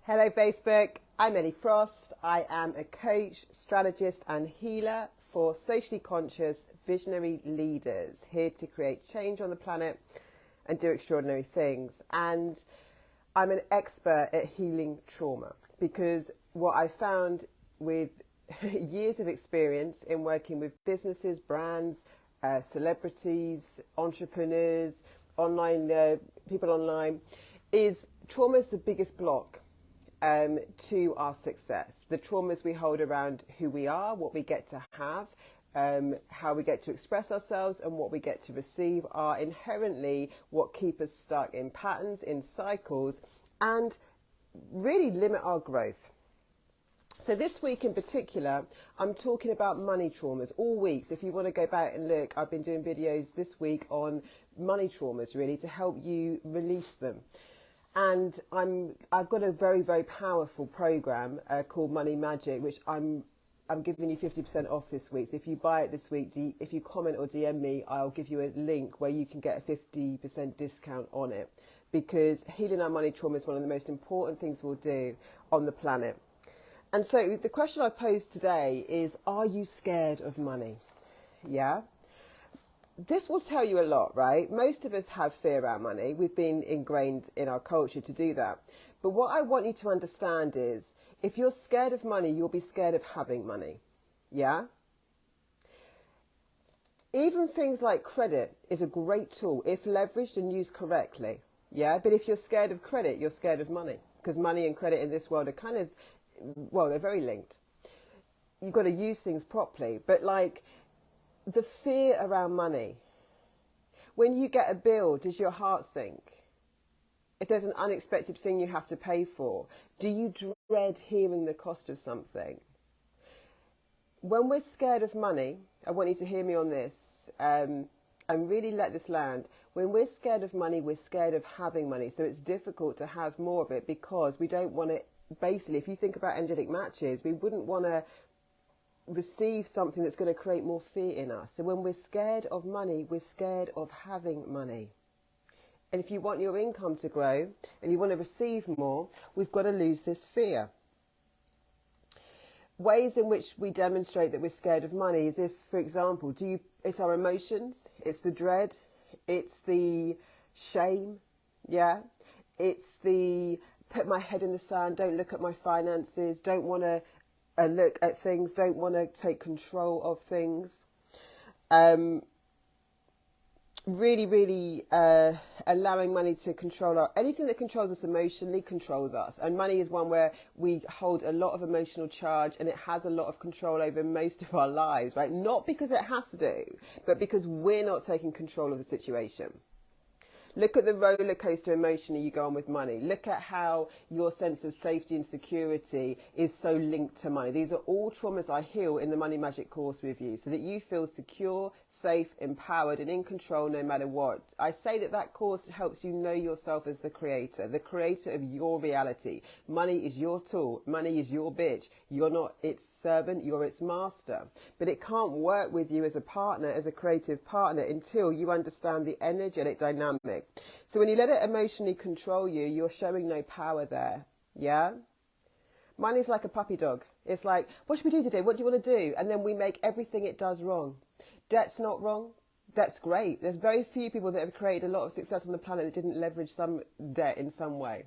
Hello Facebook, I'm Ellie Frost. I am a coach, strategist and healer for socially conscious visionary leaders here to create change on the planet and do extraordinary things. And I'm an expert at healing trauma because what I found with years of experience in working with businesses, brands, celebrities, entrepreneurs, online people online, is trauma is the biggest block to our success. The traumas we hold around who we are, what we get to have, how we get to express ourselves and what we get to receive are inherently what keep us stuck in patterns, in cycles, and really limit our growth. So this week in particular, I'm talking about money traumas all weeks. If you want to go back and look, I've been doing videos this week on money traumas really to help you release them. And I've got a very, very powerful program called Money Magic, which I'm giving you 50% off this week. So if you buy it this week, if you comment or DM me, I'll give you a link where you can get a 50% discount on it. Because healing our money trauma is one of the most important things we'll do on the planet. And so the question I posed today is, are you scared of money? Yeah? This will tell you a lot, right? Most of us have fear around money. We've been ingrained in our culture to do that. But what I want you to understand is, if you're scared of money, you'll be scared of having money. Yeah? Even things like credit is a great tool if leveraged and used correctly. Yeah? But if you're scared of credit, you're scared of money. Because money and credit in this world are kind of, well, they're very linked. You've got to use things properly. But like, the fear around money. When you get a bill, does your heart sink? If there's an unexpected thing you have to pay for, do you dread hearing the cost of something? When we're scared of money, I want you to hear me on this, and really let this land. When we're scared of money, we're scared of having money. So it's difficult to have more of it because we don't want to, basically, if you think about angelic matches, we wouldn't want to receive something that's going to create more fear in us. So when we're scared of money, we're scared of having money. And if you want your income to grow and you want to receive more, we've got to lose this fear. Ways in which we demonstrate that we're scared of money is if, for example, it's our emotions, it's the dread, it's the shame, yeah? It's the put my head in the sand, don't look at my finances, don't want to look at things, don't want to take control of things. Really allowing money to control anything that controls us emotionally controls us. And money is one where we hold a lot of emotional charge and it has a lot of control over most of our lives, right? Not because it has to, but because we're not taking control of the situation. Look at the roller coaster emotionally you go on with money. Look at how your sense of safety and security is so linked to money. These are all traumas I heal in the Money Magic course with you so that you feel secure, safe, empowered and in control no matter what. I say that course helps you know yourself as the creator of your reality. Money is your tool. Money is your bitch. You're not its servant, you're its master. But it can't work with you as a partner, as a creative partner, until you understand the energetic dynamic. So when you let it emotionally control you, you're showing no power there. Yeah? Money's like a puppy dog. It's like, what should we do today? What do you want to do? And then we make everything it does wrong. Debt's not wrong. Debt's great. There's very few people that have created a lot of success on the planet that didn't leverage some debt in some way.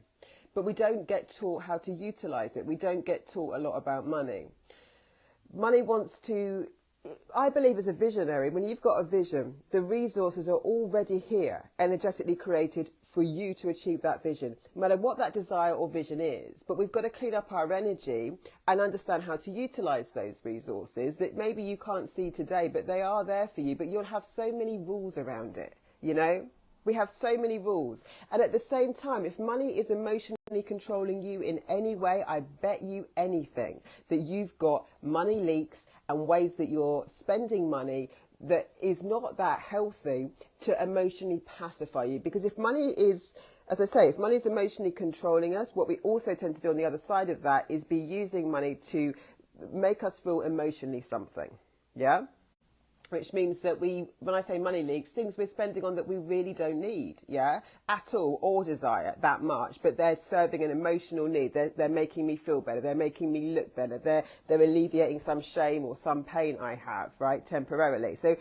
But we don't get taught how to utilize it. We don't get taught a lot about money. Money wants to, I believe as a visionary, when you've got a vision, the resources are already here, energetically created for you to achieve that vision, no matter what that desire or vision is. But we've got to clean up our energy and understand how to utilize those resources that maybe you can't see today, but they are there for you. But you'll have so many rules around it, you know? We have so many rules. And at the same time, if money is emotionally controlling you in any way, I bet you anything that you've got money leaks and ways that you're spending money that is not that healthy to emotionally pacify you. Because if money is, as I say, if money is emotionally controlling us, what we also tend to do on the other side of that is be using money to make us feel emotionally something. Yeah? which means that when I say money leaks, things we're spending on that we really don't need, yeah, at all, or desire that much, but they're serving an emotional need. They're making me feel better. They're making me look better. They're alleviating some shame or some pain I have, right, temporarily. So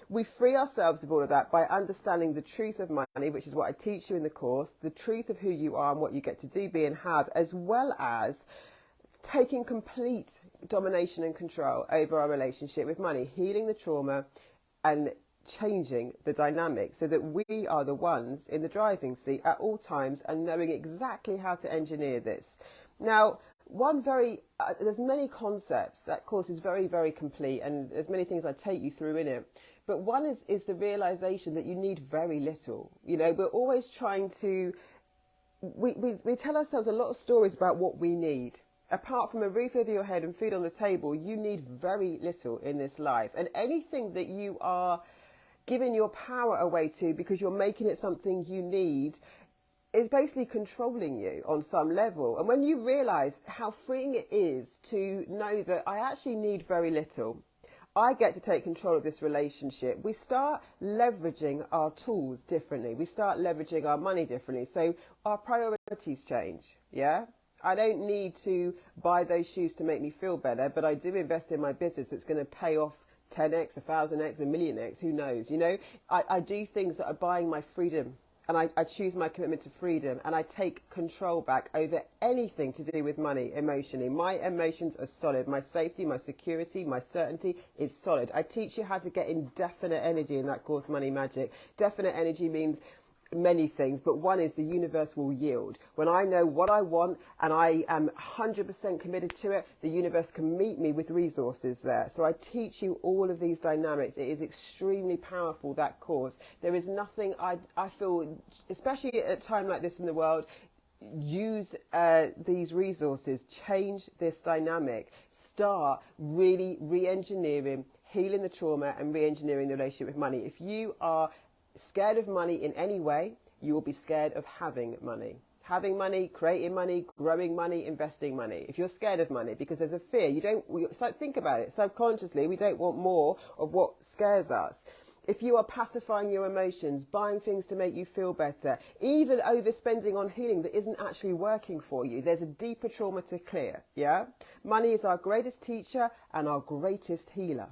we free ourselves of all of that by understanding the truth of money, which is what I teach you in the course, the truth of who you are and what you get to do, be and have, as well as taking complete domination and control over our relationship with money, healing the trauma and changing the dynamic so that we are the ones in the driving seat at all times and knowing exactly how to engineer this. Now, there's many concepts. That course is very, very complete, and there's many things I take you through in it. But one is the realization that you need very little. You know, we're always trying to, we tell ourselves a lot of stories about what we need. Apart from a roof over your head and food on the table, you need very little in this life. And anything that you are giving your power away to because you're making it something you need is basically controlling you on some level. And when you realize how freeing it is to know that I actually need very little, I get to take control of this relationship, we start leveraging our tools differently. We start leveraging our money differently. So our priorities change, yeah? I don't need to buy those shoes to make me feel better, but I do invest in my business that's going to pay off 10x, 1,000x, 1,000,000x, who knows, you know? I do things that are buying my freedom, and I choose my commitment to freedom, and I take control back over anything to do with money emotionally. My emotions are solid. My safety, my security, my certainty is solid. I teach you how to get in definite energy in that course, Money Magic. Definite energy means many things, but one is the universe will yield. When I know what I want and I am 100% committed to it, the universe can meet me with resources there. So I teach you all of these dynamics. It is extremely powerful, that course. There is nothing I feel, especially at a time like this in the world, use these resources, change this dynamic, start really re-engineering, healing the trauma and re-engineering the relationship with money. If you are scared of money in any way, you will be scared of having money. Having money, creating money, growing money, investing money. If you're scared of money because there's a fear, so think about it. Subconsciously, we don't want more of what scares us. If you are pacifying your emotions, buying things to make you feel better, even overspending on healing that isn't actually working for you, there's a deeper trauma to clear, yeah? Money is our greatest teacher and our greatest healer.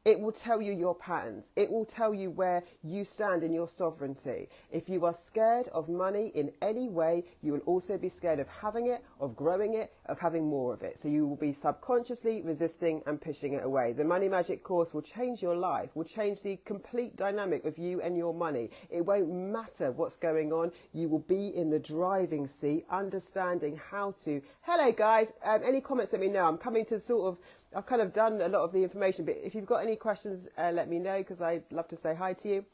It will tell you your patterns. It will tell you where you stand in your sovereignty. If you are scared of money in any way, you will also be scared of having it, of growing it, of having more of it. So you will be subconsciously resisting and pushing it away. The Money Magic course will change your life, will change the complete dynamic of you and your money. It won't matter what's going on. You will be in the driving seat, understanding how to... Hello, guys. Any comments, let me know. I'm coming to I've kind of done a lot of the information, but if you've got any questions, let me know, because I'd love to say hi to you.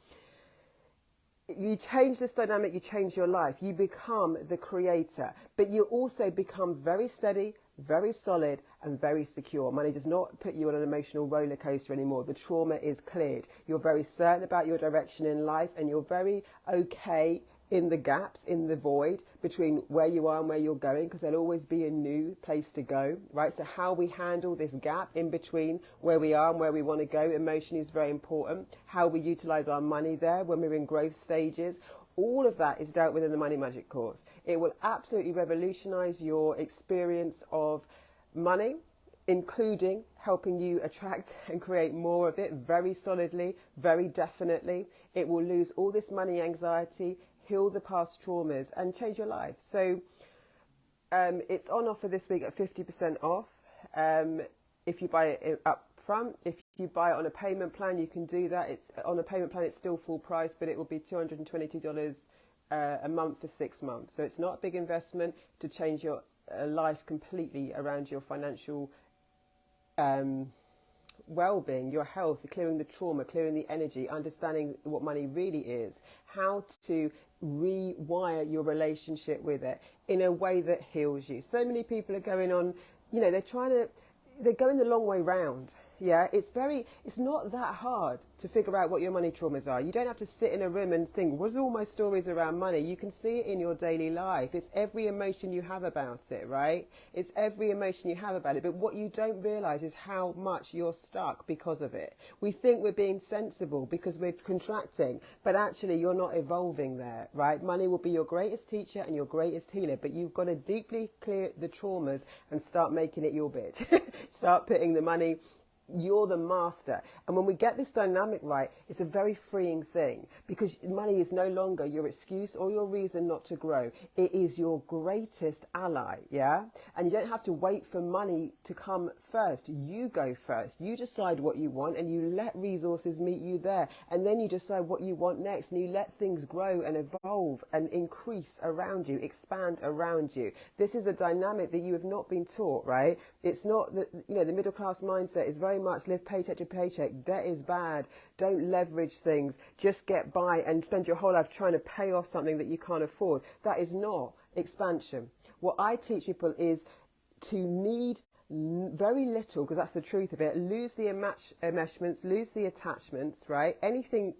You change this dynamic, you change your life. You become the creator, but you also become very steady, very solid, and very secure. Money does not put you on an emotional roller coaster anymore. The trauma is cleared. You're very certain about your direction in life, and you're very okay in the gaps, in the void between where you are and where you're going, because there'll always be a new place to go, right? So how we handle this gap in between where we are and where we want to go emotionally is very important. How we utilize our money there when we're in growth stages. All of that is dealt with in the Money Magic course. It will absolutely revolutionize your experience of money, including helping you attract and create more of it very solidly, very definitely. It will lose all this money anxiety, heal the past traumas, and change your life. So it's on offer this week at 50% off. If you buy it up front, if you buy it on a payment plan, you can do that. It's on a payment plan, it's still full price, but it will be $222 a month for 6 months. So it's not a big investment to change your life completely around your financial well-being, your health, clearing the trauma, clearing the energy, understanding what money really is, how to rewire your relationship with it in a way that heals you. So many people are going on, they're going the long way round. Yeah, it's not that hard to figure out what your money traumas are. You don't have to sit in a room and think, what's all my stories around money? You can see it in your daily life. It's every emotion you have about it, right? It's every emotion you have about it. But what you don't realize is how much you're stuck because of it. We think we're being sensible because we're contracting, but actually you're not evolving there, right? Money will be your greatest teacher and your greatest healer, but you've got to deeply clear the traumas and start making it your bitch. Start putting the money. You're the master. And when we get this dynamic right, it's a very freeing thing, because money is no longer your excuse or your reason not to grow. It is your greatest ally, yeah? And you don't have to wait for money to come first. You go first. You decide what you want and you let resources meet you there. And then you decide what you want next, and you let things grow and evolve and increase around you, expand around you. This is a dynamic that you have not been taught, right? It's not that, the middle class mindset is very much live paycheck to paycheck. Debt is bad. Don't leverage things. Just get by and spend your whole life trying to pay off something that you can't afford. That is not expansion. What I teach people is to need very little, because that's the truth of it. Lose the enmeshments, lose the attachments, right? Anything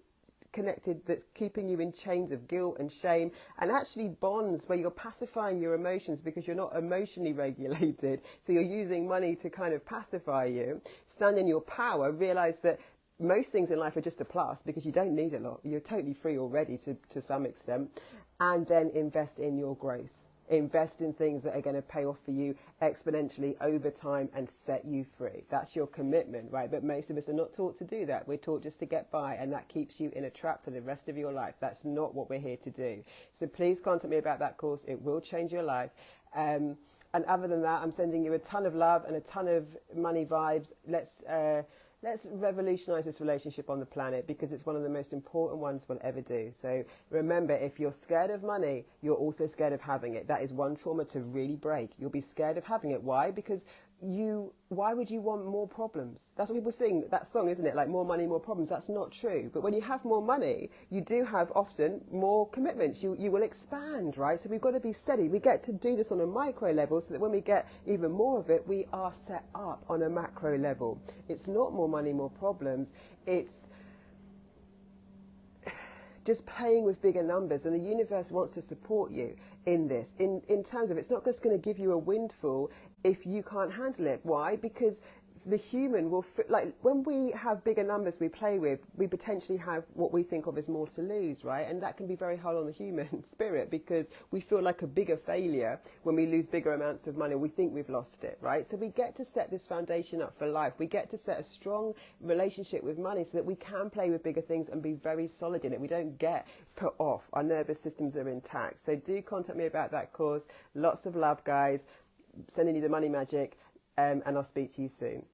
connected that's keeping you in chains of guilt and shame, and actually bonds where you're pacifying your emotions because you're not emotionally regulated, so you're using money to kind of pacify you. Stand in your power. Realize that most things in life are just a plus because you don't need a lot. You're totally free already to some extent. And then invest in your growth. Invest in things that are going to pay off for you exponentially over time and set you free. That's your commitment, right? But most of us are not taught to do that. We're taught just to get by, and that keeps you in a trap for the rest of your life. That's not what we're here to do. So please contact me about that course. It will change your life. And other than that, I'm sending you a ton of love and a ton of money vibes. Let's revolutionize this relationship on the planet, because it's one of the most important ones we'll ever do. So remember, if you're scared of money, you're also scared of having it. That is one trauma to really break. You'll be scared of having it. Why? Because why would you want more problems? That's what people sing, that song, isn't it? Like, more money, more problems. That's not true. But when you have more money, you do have often more commitments. You will expand, right? So we've got to be steady. We get to do this on a micro level so that when we get even more of it, we are set up on a macro level. It's not more money, more problems. It's just playing with bigger numbers, and the universe wants to support you in this, in terms of, it's not just going to give you a windfall if you can't handle it. Why? Because the human will, like, when we have bigger numbers we play with, we potentially have what we think of as more to lose, right? And that can be very hard on the human spirit, because we feel like a bigger failure when we lose bigger amounts of money. We think we've lost it, right? So we get to set this foundation up for life. We get to set a strong relationship with money so that we can play with bigger things and be very solid in it. We don't get put off. Our nervous systems are intact. So do contact me about that course. Lots of love, guys. Sending you the money magic, and I'll speak to you soon.